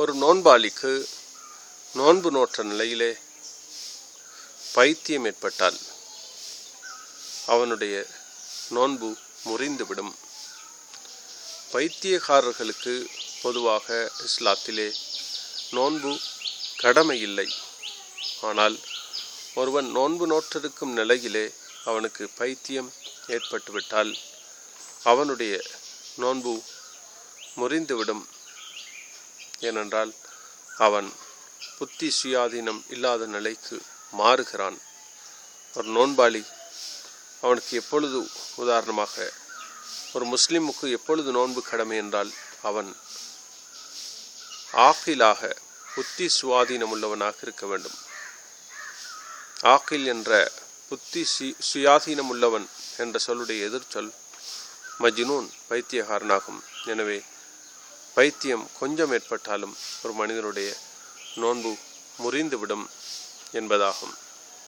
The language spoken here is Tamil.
ஒரு நோன்பாளிக்கு நோன்பு நோற்ற நிலையிலே பைத்தியம் ஏற்பட்டால் அவனுடைய நோன்பு முறிந்துவிடும். பைத்தியக்காரர்களுக்கு பொதுவாக இஸ்லாத்திலே நோன்பு கடமை இல்லை. ஆனால் ஒருவன் நோன்பு நோற்றிருக்கும் நிலையிலே அவனுக்கு பைத்தியம் ஏற்பட்டுவிட்டால் அவனுடைய நோன்பு முறிந்துவிடும். ஏனென்றால் அவன் புத்தி சுயாதீனம் இல்லாத நிலைக்கு மாறுகிறான். ஒரு நோன்பாளி அவனுக்கு எப்பொழுது, உதாரணமாக ஒரு முஸ்லிமுக்கு எப்பொழுது நோன்பு கடமை என்றால் அவன் ஆக்கிலாக புத்தி சுவாதீனம் உள்ளவனாக இருக்க வேண்டும். ஆக்கில் என்ற புத்தி சுயாதீனம் உள்ளவன் என்ற சொல்லுடைய எதிர்ச்சொல் மஜ்னூன், பைத்தியகாரனாகும். எனவே பைத்தியம் கொஞ்சம் ஏற்பட்டாலும் ஒரு மனிதனுடைய நோன்பு முறிந்துவிடும் என்பதாகும்.